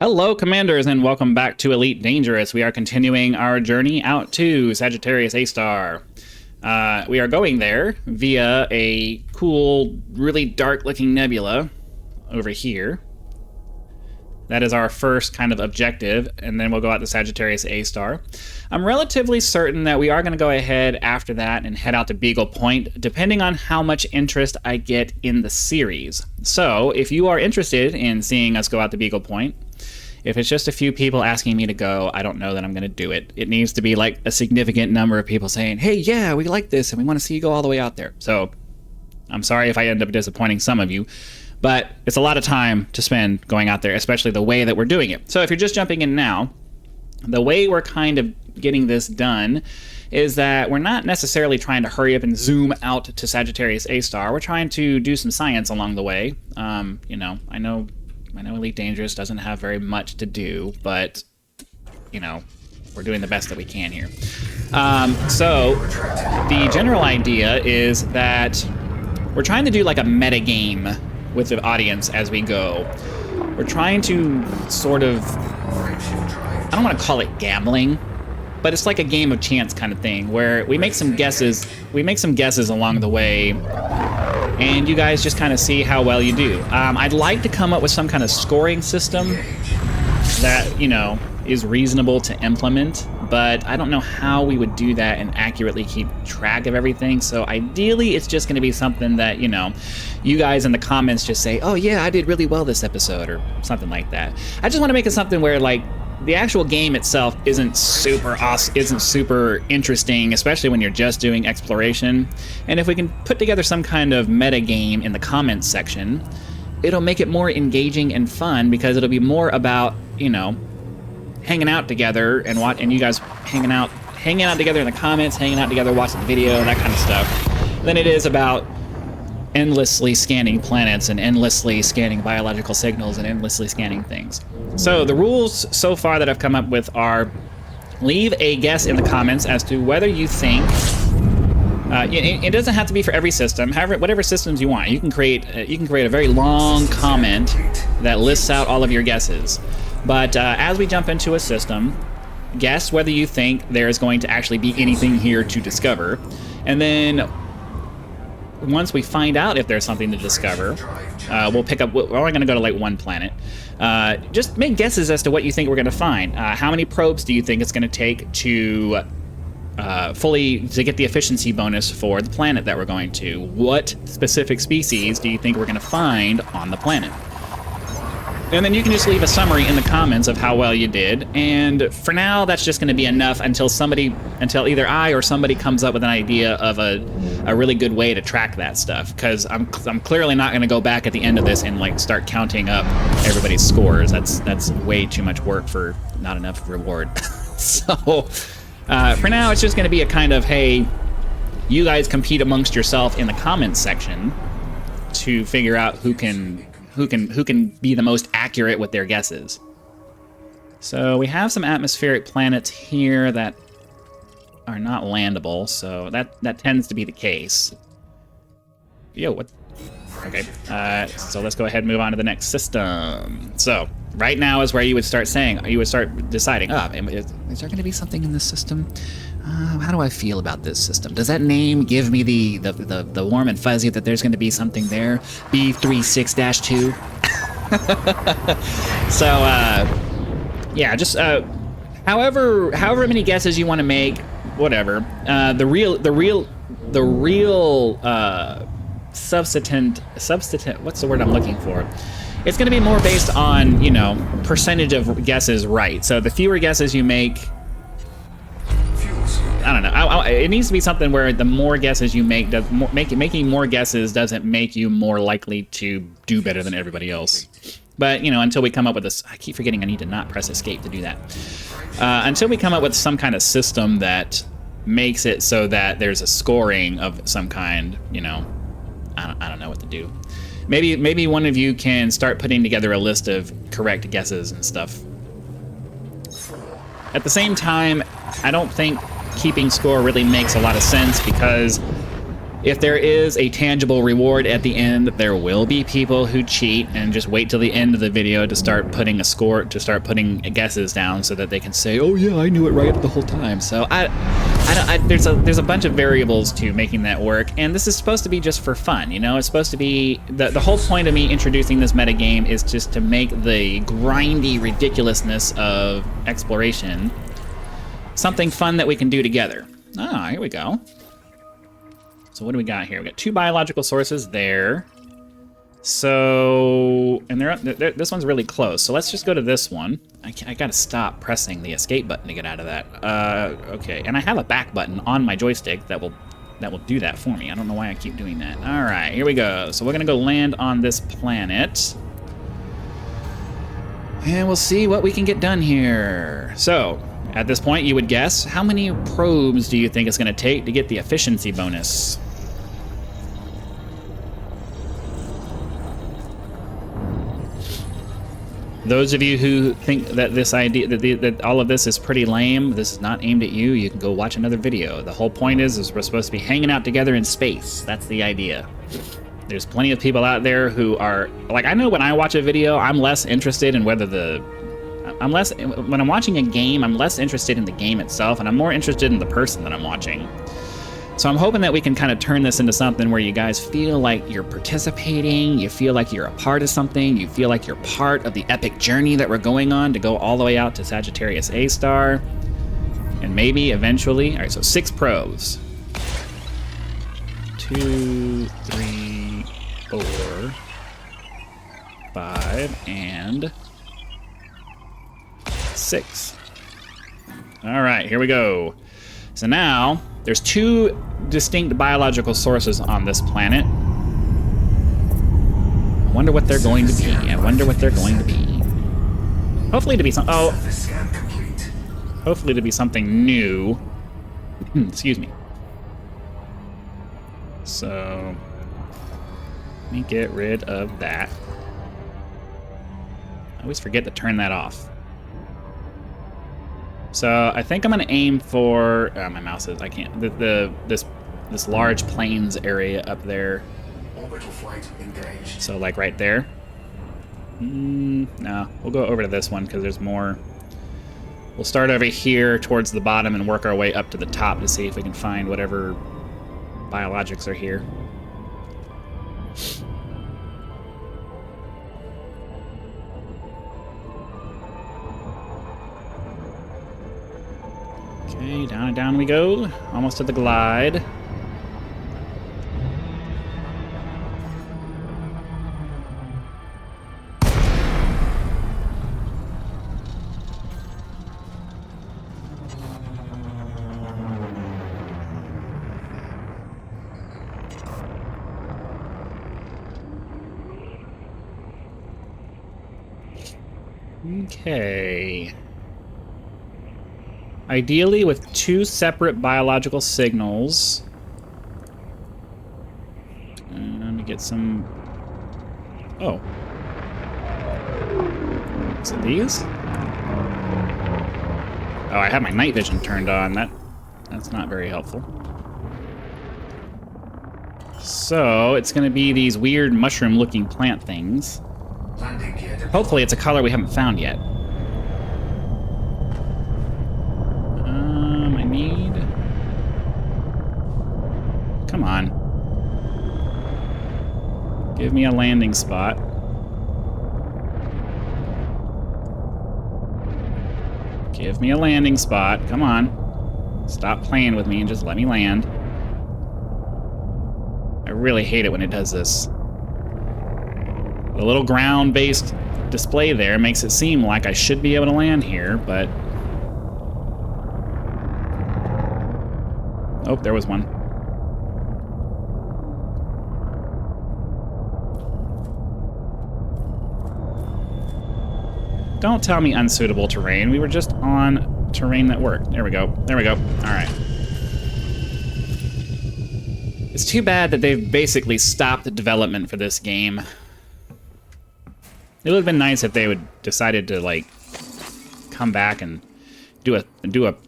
Hello, Commanders, and welcome back to Elite Dangerous. We are continuing our journey out to Sagittarius A-Star. We are going there via a cool, really dark-looking nebula over here. That is our first kind of objective, and then we'll go out to Sagittarius A-Star. I'm relatively certain that we are going to go ahead after that and head out to Beagle Point, depending on how much interest I get in the series. So, if you are interested in seeing us go out to Beagle Point, if it's just a few people asking me to go, I don't know that I'm going to do it. It needs to be like a significant number of people saying, hey, yeah, we like this and we want to see you go all the way out there. So I'm sorry if I end up disappointing some of you, but it's a lot of time to spend going out there, especially the way that we're doing it. So if you're just jumping in now, the way we're kind of getting this done is that we're not necessarily trying to hurry up and zoom out to Sagittarius A-Star. We're trying to do some science along the way. I know Elite Dangerous doesn't have very much to do, but, we're doing the best that we can here. So the general idea is that we're trying to do like a meta game with the audience as we go. We're trying to sort of, I don't want to call it gambling, but it's like a game of chance kind of thing where we make some guesses along the way, and you guys just kind of see how well you do. I'd like to come up with some kind of scoring system that, is reasonable to implement, but I don't know how we would do that and accurately keep track of everything. So ideally, it's just going to be something that, you guys in the comments just say, oh yeah, I did really well this episode, or something like that. I just want to make it something where, like, the actual game itself isn't super awesome, isn't super interesting, especially when you're just doing exploration. And if we can put together some kind of meta game in the comments section, it'll make it more engaging and fun, because it'll be more about, hanging out together and you guys hanging out together in the comments, hanging out together, watching the video, that kind of stuff, than it is about endlessly scanning planets and endlessly scanning biological signals and endlessly scanning things. So the rules so far that I've come up with are: leave a guess in the comments as to whether you think, it doesn't have to be for every system, however, whatever systems you want. You can create a very long comment that lists out all of your guesses. But as we jump into a system, guess whether you think there's going to actually be anything here to discover. And then once we find out if there's something to discover, we'll pick up, we're only going to go to like one planet. Just make guesses as to what you think we're going to find. How many probes do you think it's going to take to get the efficiency bonus for the planet that we're going to? What specific species do you think we're going to find on the planet? And then you can just leave a summary in the comments of how well you did. And for now, that's just going to be enough until either I or somebody comes up with an idea of a really good way to track that stuff. Because I'm clearly not going to go back at the end of this and like start counting up everybody's scores. That's way too much work for not enough reward. So for now, it's just going to be a kind of, hey, you guys compete amongst yourself in the comments section to figure out who can be the most accurate with their guesses. So we have some atmospheric planets here that are not landable, so that tends to be the case. Yo, what? Okay, so let's go ahead and move on to the next system. So right now is where you would start deciding, is there going to be something in this system? How do I feel about this system? Does that name give me the warm and fuzzy that there's going to be something there? B36-2? So, yeah, just however many guesses you want to make, whatever. The real substantive, what's the word I'm looking for? It's going to be more based on, percentage of guesses right. So the fewer guesses you make, I don't know. It needs to be something where the more guesses you make, making more guesses doesn't make you more likely to do better than everybody else. But, until we come up with this, I keep forgetting I need to not press escape to do that. Until we come up with some kind of system that makes it so that there's a scoring of some kind, I don't know what to do. Maybe one of you can start putting together a list of correct guesses and stuff. At the same time, I don't think keeping score really makes a lot of sense, because if there is a tangible reward at the end, there will be people who cheat and just wait till the end of the video to start putting a score, to start putting guesses down so that they can say, oh yeah, I knew it right the whole time. So there's a bunch of variables to making that work, and this is supposed to be just for fun, you know? It's supposed to be, the whole point of me introducing this metagame is just to make the grindy ridiculousness of exploration something fun that we can do together. Ah, here we go. So what do we got here? We got 2 biological sources there. So, and this one's really close. So let's just go to this one. I gotta stop pressing the escape button to get out of that. Okay, and I have a back button on my joystick that will do that for me. I don't know why I keep doing that. All right, here we go. So we're gonna go land on this planet. And we'll see what we can get done here. So, at this point, you would guess, how many probes do you think it's gonna take to get the efficiency bonus? Those of you who think that this idea, that all of this is pretty lame, this is not aimed at you, you can go watch another video. The whole point is we're supposed to be hanging out together in space. That's the idea. There's plenty of people out there who are, like, I know when I watch a video, I'm less interested in whether when I'm watching a game, I'm less interested in the game itself, and I'm more interested in the person that I'm watching. So I'm hoping that we can kind of turn this into something where you guys feel like you're participating, you feel like you're a part of something, you feel like you're part of the epic journey that we're going on to go all the way out to Sagittarius A-star. And maybe eventually, all right, so 6 probes. 2, 3, 4, 5, and 6. All right, here we go. So now, there's 2 distinct biological sources on this planet. I wonder what they're going to be. I wonder what they're going to be. Hopefully to be some. Oh. Hopefully to be something new. Excuse me. So let me get rid of that. I always forget to turn that off. So I think I'm gonna aim for my mouse is I can't this large plains area up there. Orbital flight engaged. So like right there. No, we'll go over to this one because there's more. We'll start over here towards the bottom and work our way up to the top to see if we can find whatever biologics are here. Okay, down and down we go. Almost to the glide. Okay. Ideally with 2 separate biological signals. And let me get some... Oh. Is it these? Oh, I have my night vision turned on. That's not very helpful. So, it's going to be these weird mushroom-looking plant things. Hopefully it's a color we haven't found yet. I need... Come on. Give me a landing spot. Give me a landing spot. Come on. Stop playing with me and just let me land. I really hate it when it does this. The little ground-based display there makes it seem like I should be able to land here, but... Oh, there was one. Don't tell me unsuitable terrain. We were just on terrain that worked. There we go. There we go. All right. It's too bad that they've basically stopped development for this game. It would have been nice if they would decided to like come back and do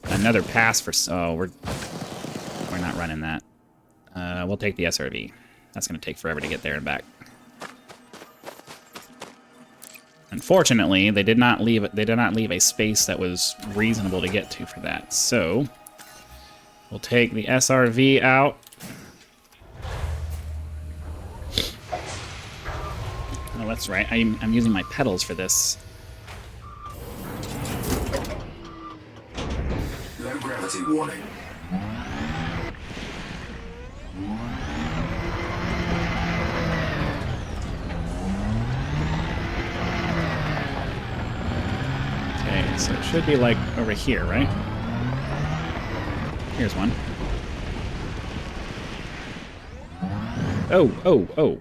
another pass for. Oh, we're not running that. We'll take the SRV. That's going to take forever to get there and back. Unfortunately, they did not leave a space that was reasonable to get to for that. So we'll take the SRV out. Oh, that's right. I'm using my pedals for this. Low gravity warning. Okay, so it should be like over here, right? Here's one. Oh.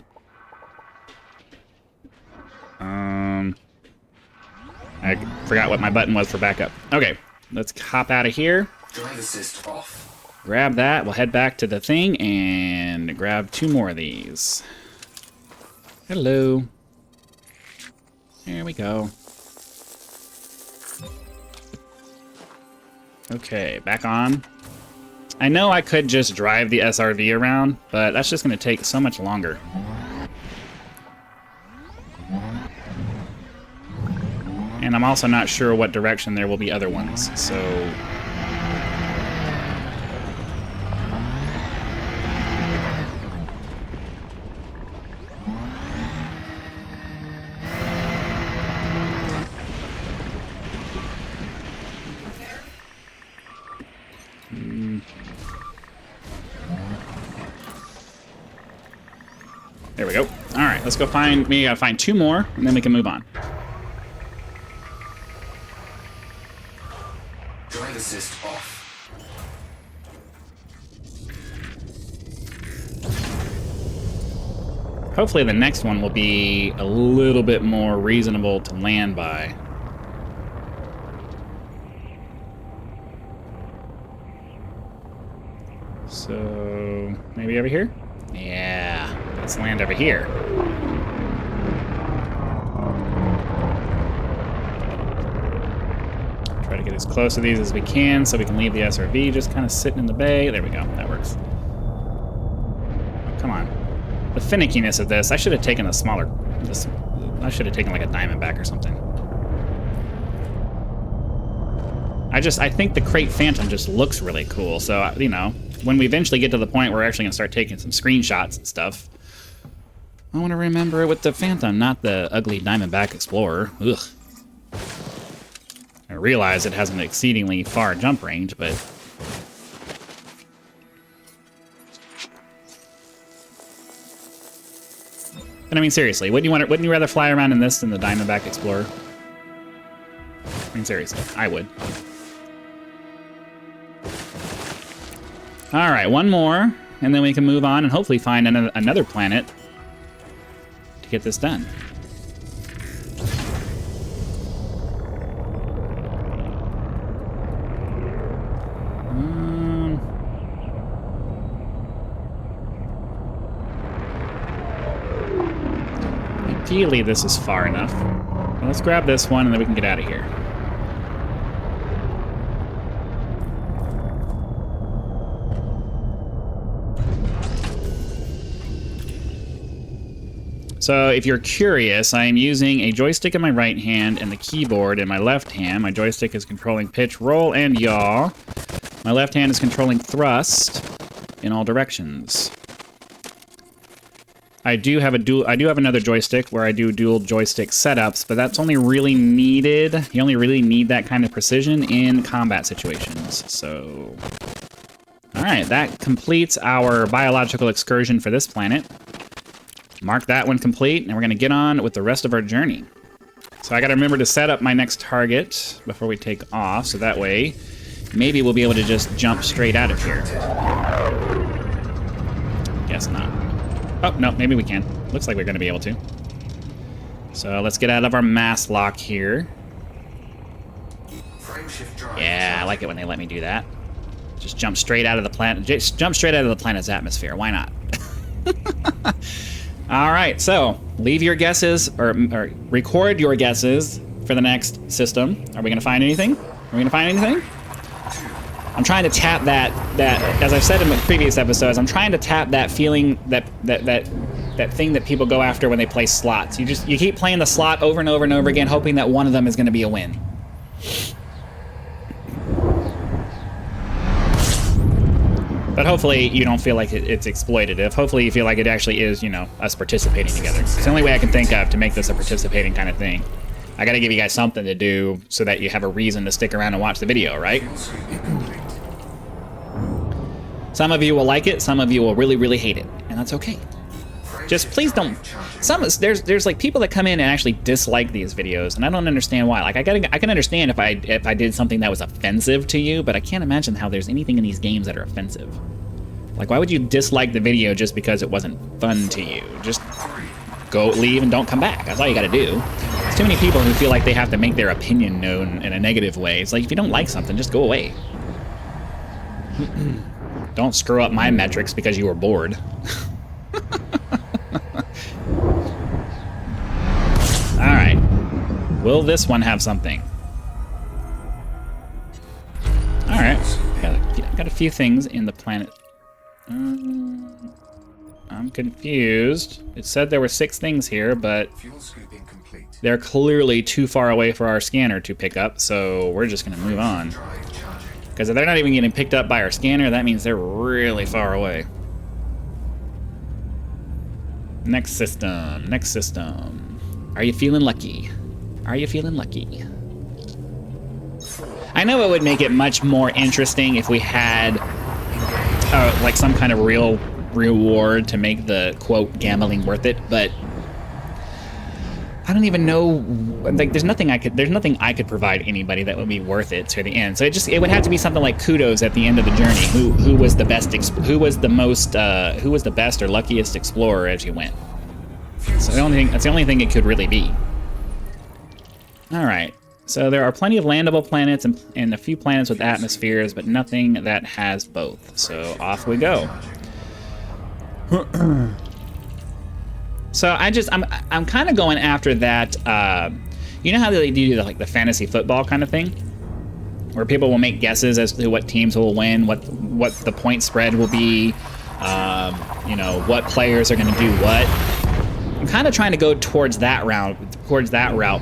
I forgot what my button was for backup. Okay, let's hop out of here. Drive assist off. Grab that. We'll head back to the thing and grab 2 more of these. Hello. There we go. Okay, back on. I know I could just drive the SRV around, but that's just going to take so much longer. And I'm also not sure what direction there will be other ones, so... There we go. Alright, let's go find... We gotta find 2 more, and then we can move on. Drive assist off. Hopefully the next one will be a little bit more reasonable to land by. So, maybe over here? Yeah, let's land over here. Try to get as close to these as we can so we can leave the SRV just kind of sitting in the bay. There we go, that works. Come on. The finickiness of this, I should have taken a smaller... I should have taken like a Diamondback or something. I think the Crate Phantom just looks really cool, so, you know, when we eventually get to the point where we're actually going to start taking some screenshots and stuff, I want to remember it with the Phantom, not the ugly Diamondback Explorer. Ugh. I realize it has an exceedingly far jump range, but... But I mean, seriously, wouldn't you rather fly around in this than the Diamondback Explorer? I mean, seriously, I would. All right, 1 more, and then we can move on and hopefully find another planet to get this done. Ideally, this is far enough. Well, let's grab this one, and then we can get out of here. So, if you're curious, I am using a joystick in my right hand and the keyboard in my left hand. My joystick is controlling pitch, roll, and yaw. My left hand is controlling thrust in all directions. I do have another joystick where I do dual joystick setups, but that's only really needed. You only really need that kind of precision in combat situations. So, all right, that completes our biological excursion for this planet. Mark that one complete, and we're going to get on with the rest of our journey. So I got to remember to set up my next target before we take off, so that way maybe we'll be able to just jump straight out of here. Guess not. Oh, no, maybe we can. Looks like we're going to be able to. So let's get out of our mass lock here. Yeah, I like it when they let me do that. Just jump straight out of the planet. Just jump straight out of the planet's atmosphere. Why not? All right, so leave your guesses, or record your guesses for the next system. Are we going to find anything? Are we going to find anything? I'm trying to tap that as I've said in the previous episodes, I'm trying to tap that feeling, that thing that people go after when they play slots. You keep playing the slot over and over and over again, hoping that one of them is going to be a win. But hopefully you don't feel like it's exploitative. Hopefully you feel like it actually is, you know, us participating together. It's the only way I can think of to make this a participating kind of thing. I gotta give you guys something to do so that you have a reason to stick around and watch the video, right? Some of you will like it, some of you will really, really hate it, and that's okay. Just please don't. There's like people that come in and actually dislike these videos, and I don't understand why. Like I can understand if I did something that was offensive to you, but I can't imagine how there's anything in these games that are offensive. Like why would you dislike the video just because it wasn't fun to you? Just go, leave, and don't come back. That's all you got to do. There's too many people who feel like they have to make their opinion known in a negative way. It's like if you don't like something, just go away. Don't screw up my metrics because you were bored. Alright. Will this one have something? Alright. Got a few things in the planet. I'm confused. It said there were 6 things here, but they're clearly too far away for our scanner to pick up, so we're just going to move on. Because if they're not even getting picked up by our scanner, that means they're really far away. Next system. Next system. Are you feeling lucky? Are you feeling lucky? I know it would make it much more interesting if we had like some kind of real reward to make the quote gambling worth it, but I don't even know. Like, there's nothing I could provide anybody that would be worth it to the end. So it would have to be something like kudos at the end of the journey. Who was the best? Who was the most? Who was the best or luckiest explorer as you went? So that's the only thing it could really be. All right. So there are plenty of landable planets and a few planets with atmospheres, but nothing that has both. So off we go. So I'm kind of going after that. You know how they do the fantasy football kind of thing, where people will make guesses as to what teams will win, what the point spread will be, you know, what players are going to do what. I'm kind of trying to go towards that route,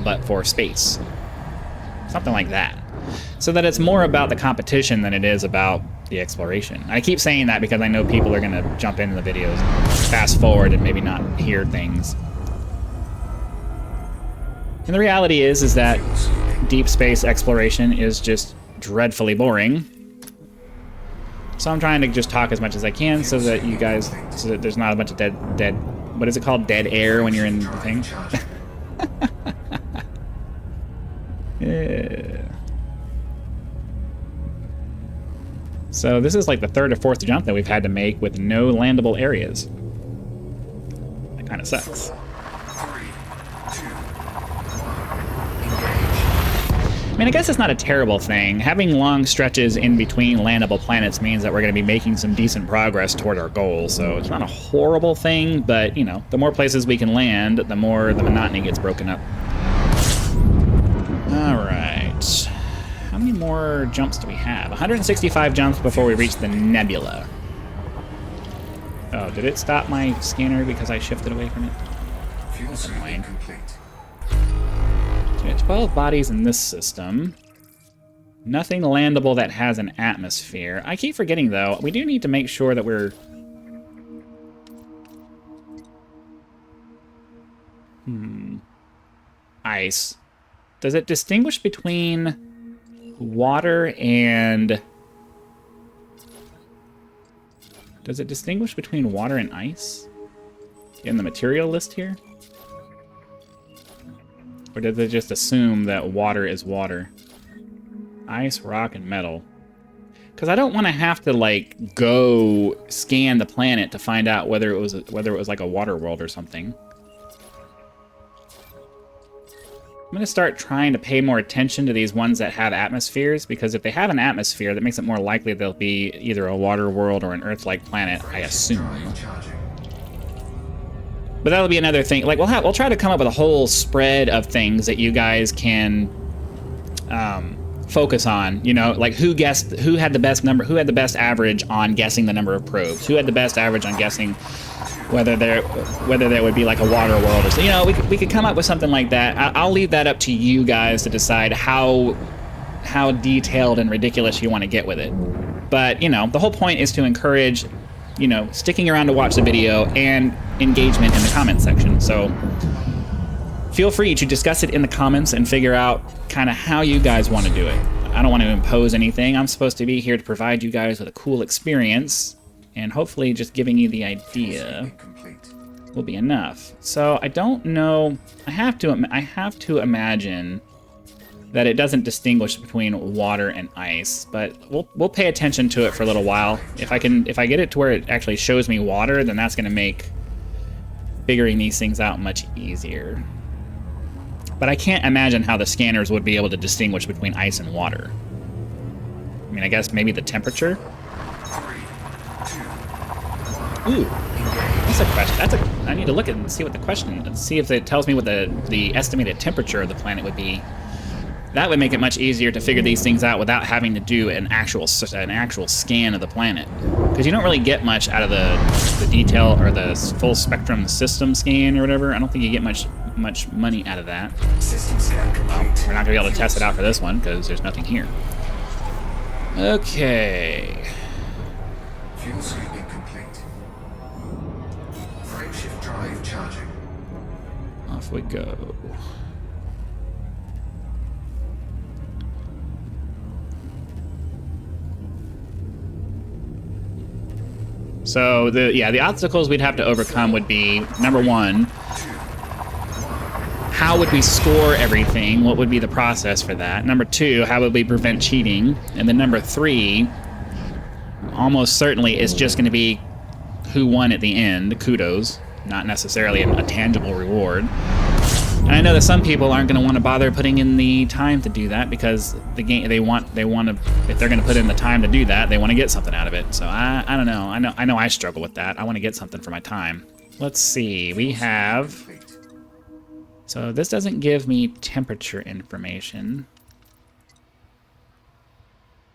but for space, something like that, so that it's more about the competition than it is about the exploration. I keep saying that because I know people are going to jump into the videos, fast forward, and maybe not hear things. And the reality is that deep space exploration is just dreadfully boring. So I'm trying to just talk as much as I can so that you guys, so that there's not a bunch of dead, what is it called? Dead air when you're in the thing? Yeah. So this is like the 3rd or 4th jump that we've had to make with no landable areas. That kind of sucks. I mean, I guess it's not a terrible thing. Having long stretches in between landable planets means that we're going to be making some decent progress toward our goal, so it's not a horrible thing, but, you know, the more places we can land, the more the monotony gets broken up. Alright. How many more jumps do we have? 165 jumps before we reach the nebula. Oh, did it stop my scanner because I shifted away from it? That's annoying. So we have 12 bodies in this system. Nothing landable that has an atmosphere. I keep forgetting, though, we do need to make sure that we're... Ice. Does it distinguish between water and... Does it distinguish between water and ice in the material list here? Or did they just assume that water is water? Ice, rock, and metal. Because I don't want to have to, like, go scan the planet to find out whether it was like a water world or something. I'm going to start trying to pay more attention to these ones that have atmospheres, because if they have an atmosphere, that makes it more likely they'll be either a water world or an Earth-like planet, I assume. But that'll be another thing. Like, we'll try to come up with a whole spread of things that you guys can focus on. You know, like who had the best average on guessing the number of probes, who had the best average on guessing whether there would be like a water world or so. You know, we could come up with something like that. I'll leave that up to you guys to decide how detailed and ridiculous you want to get with it. But, you know, the whole point is to encourage, you know, sticking around to watch the video and engagement in the comment section. So feel free to discuss it in the comments and figure out kind of how you guys want to do it. I don't want to impose anything. I'm supposed to be here to provide you guys with a cool experience, and hopefully just giving you the idea will be enough. So I don't know. I have to imagine that it doesn't distinguish between water and ice, but we'll pay attention to it for a little while. If I get it to where it actually shows me water, then that's going to make figuring these things out much easier. But I can't imagine how the scanners would be able to distinguish between ice and water. I mean, I guess maybe the temperature. Ooh, that's a question. I need to look at and see what the question. Let's see if it tells me what the estimated temperature of the planet would be. That would make it much easier to figure these things out without having to do an actual scan of the planet, because you don't really get much out of the detail or the full spectrum system scan or whatever. I don't think you get much money out of that. System scan complete. We're not gonna be able to test it out for this one because there's nothing here. Okay. Fuel sweeping complete. Frameshift drive charging. Off we go. So the obstacles we'd have to overcome would be, number one, how would we score everything? What would be the process for that? Number two, how would we prevent cheating? And then number three, almost certainly, is just going to be who won at the end, kudos, not necessarily a tangible reward. And I know that some people aren't going to want to bother putting in the time to do that, because the game they want to, if they're going to put in the time to do that, they want to get something out of it. So I don't know. I know I struggle with that. I want to get something for my time. Let's see. We have, so this doesn't give me temperature information.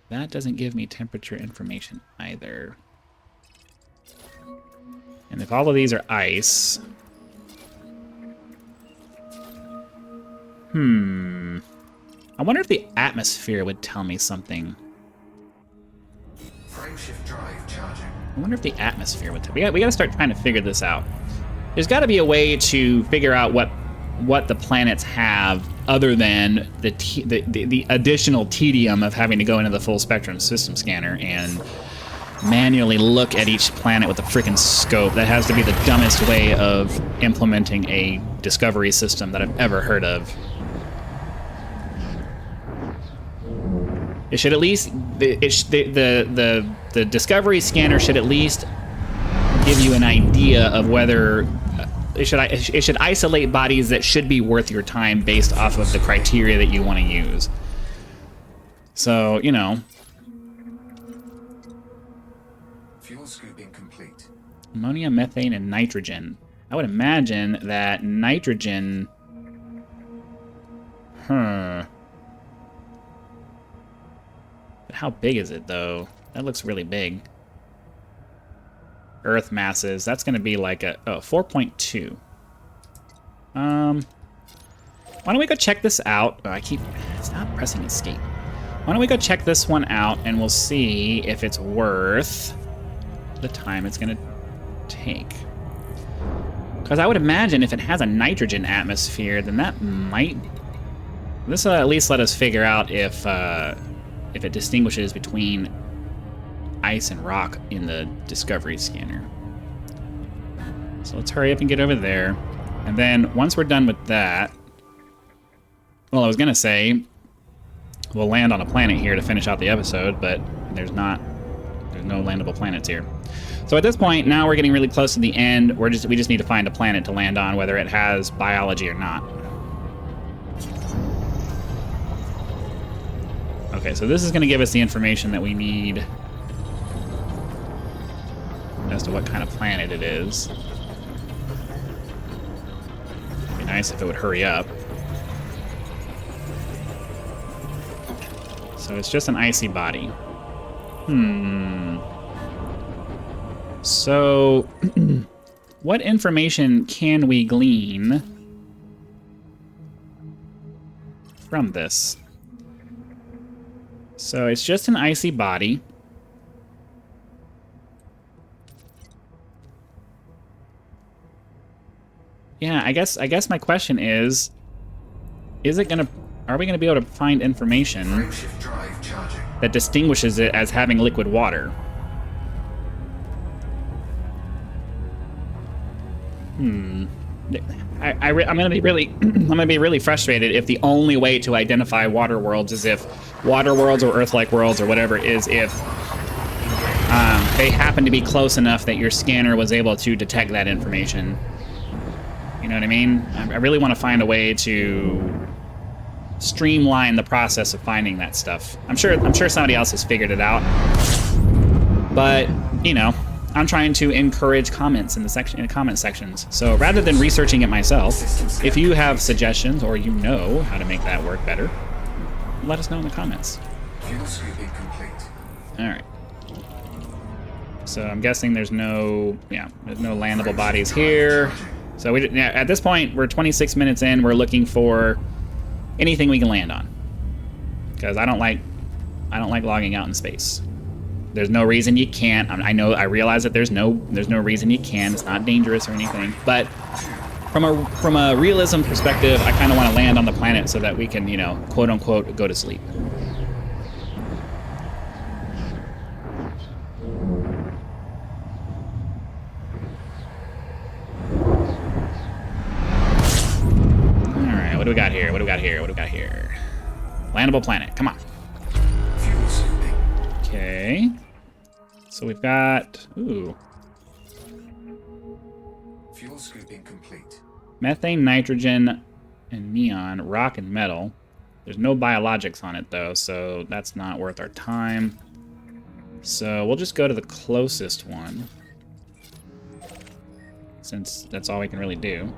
That doesn't give me temperature information either. And if all of these are ice, I wonder if the atmosphere would tell me something. Frameshift drive charging. I wonder if the atmosphere would tell me. We got to start trying to figure this out. There's got to be a way to figure out what the planets have other than the additional tedium of having to go into the full spectrum system scanner and manually look at each planet with a freaking scope. That has to be the dumbest way of implementing a discovery system that I've ever heard of. It should at least the discovery scanner should at least give you an idea of whether it should isolate bodies that should be worth your time based off of the criteria that you want to use. So, you know, Fuel scooping complete. ammonia, methane, and nitrogen. I would imagine that nitrogen. But how big is it, though? That looks really big. Earth masses. That's going to be like a 4.2. Why don't we go check this out? Oh, stop pressing escape. Why don't we go check this one out, and we'll see if it's worth the time it's going to take. Because I would imagine if it has a nitrogen atmosphere, then that might... This will at least let us figure out if it distinguishes between ice and rock in the Discovery scanner. So let's hurry up and get over there. And then once we're done with that... Well, I was going to say we'll land on a planet here to finish out the episode, but there's no landable planets here. So at this point, now we're getting really close to the end. We just need to find a planet to land on, whether it has biology or not. Okay, so this is going to give us the information that we need as to what kind of planet it is. It'd be nice if it would hurry up. So it's just an icy body. So, what information can we glean from this? So it's just an icy body. Yeah, I guess my question is it gonna, are we gonna be able to find information Frameshift drive charging. that distinguishes it as having liquid water? I'm gonna be really I'm gonna be really frustrated if the only way to identify water worlds is if water worlds or Earth-like worlds or whatever is if they happen to be close enough that your scanner was able to detect that information. You know what I mean? I really want to find a way to streamline the process of finding that stuff. I'm sure somebody else has figured it out, but you know, I'm trying to encourage comments in the comment sections. So rather than researching it myself, if you have suggestions or you know how to make that work better, let us know in the comments. Fuel scooping complete. All right. So I'm guessing there's no landable bodies here. So at this point, we're 26 minutes in. We're looking for anything we can land on, because I don't like logging out in space. There's no reason you can't. I realize that there's no reason you can. It's not dangerous or anything. But from a realism perspective, I kind of want to land on the planet so that we can, you know, quote unquote, go to sleep. What do we got here? What do we got here? What do we got here? Landable planet. Come on. Fuel scooping. Okay. So we've got... Ooh. Fuel scooping complete. Methane, nitrogen, and neon. Rock and metal. There's no biologics on it, though, so that's not worth our time. So we'll just go to the closest one, since that's all we can really do.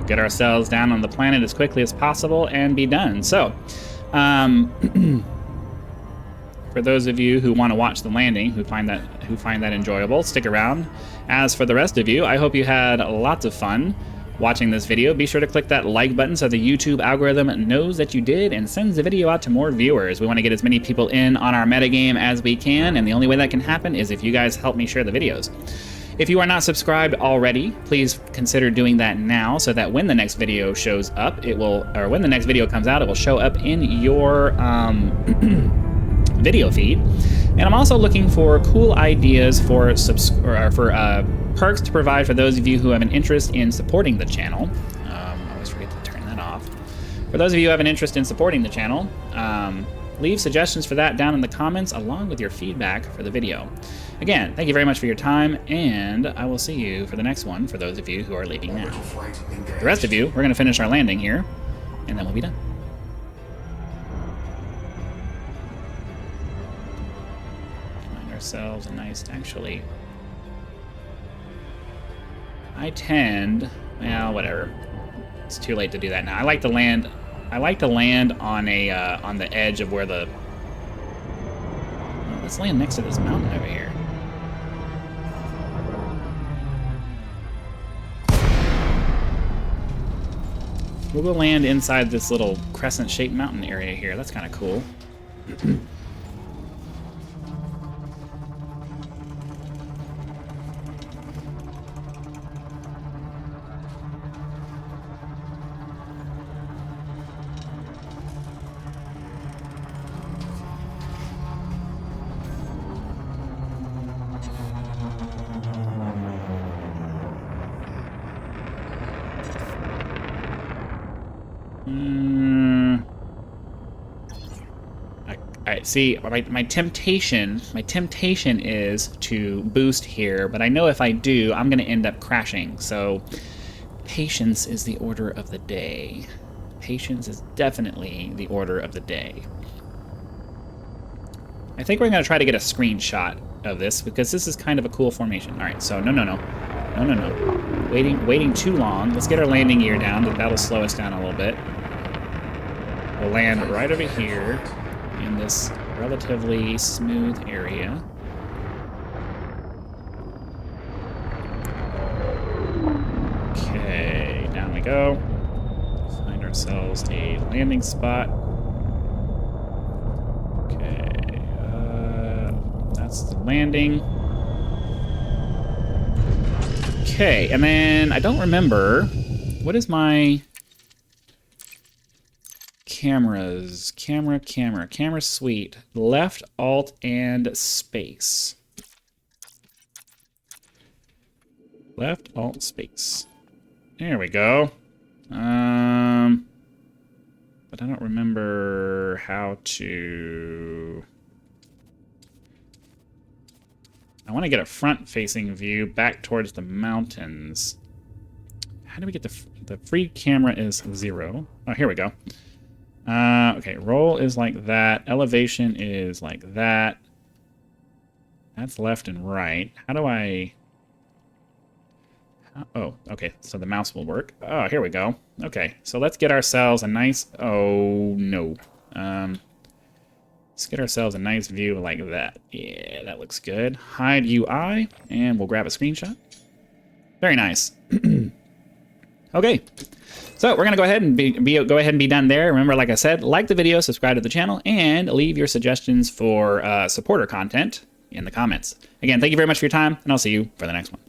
Get ourselves down on the planet as quickly as possible and be done. So, for those of you who want to watch the landing, who find that enjoyable, stick around. As for the rest of you, I hope you had lots of fun watching this video. Be sure to click that like button so the YouTube algorithm knows that you did and sends the video out to more viewers. We want to get as many people in on our metagame as we can, and the only way that can happen is if you guys help me share the videos. If you are not subscribed already, please consider doing that now so that when the next video shows up, when the next video comes out, it will show up in your video feed. And I'm also looking for cool ideas for perks to provide for those of you who have an interest in supporting the channel. I always forget to turn that off. For those of you who have an interest in supporting the channel, leave suggestions for that down in the comments along with your feedback for the video. Again, thank you very much for your time, and I will see you for the next one for those of you who are leaving now. Flight engaged. The rest of you, we're going to finish our landing here, and then we'll be done. Find ourselves a nice, actually... well, whatever. It's too late to do that now. I like to land on a on the edge of where the... Well, let's land next to this mountain over here. We'll go land inside this little crescent-shaped mountain area here. That's kind of cool. See, my temptation is to boost here, but I know if I do, I'm going to end up crashing. So, patience is the order of the day. patience is definitely the order of the day. I think we're going to try to get a screenshot of this because this is kind of a cool formation. All right, so no. Waiting too long. Let's get our landing gear down. That'll slow us down a little bit. We'll land right over here in this relatively smooth area. Okay, down we go. Find ourselves a landing spot. Okay, that's the landing. Okay, and then I don't remember. What is my cameras? Camera suite. Left, Alt, and space. Left, Alt, space. There we go. But I don't remember how to... I want to get a front-facing view back towards the mountains. How do we get the free camera is 0. Oh, here we go. Okay, roll is like that. Elevation is like that. That's left and right. How do I... Oh, okay, so the mouse will work. Oh, here we go. Okay, so let's get ourselves a nice... Oh, no. Let's get ourselves a nice view like that. Yeah, that looks good. Hide UI, and we'll grab a screenshot. Very nice. Okay, so we're gonna go ahead and be done there. Remember, like I said, like the video, subscribe to the channel, and leave your suggestions for supporter content in the comments. Again, thank you very much for your time, and I'll see you for the next one.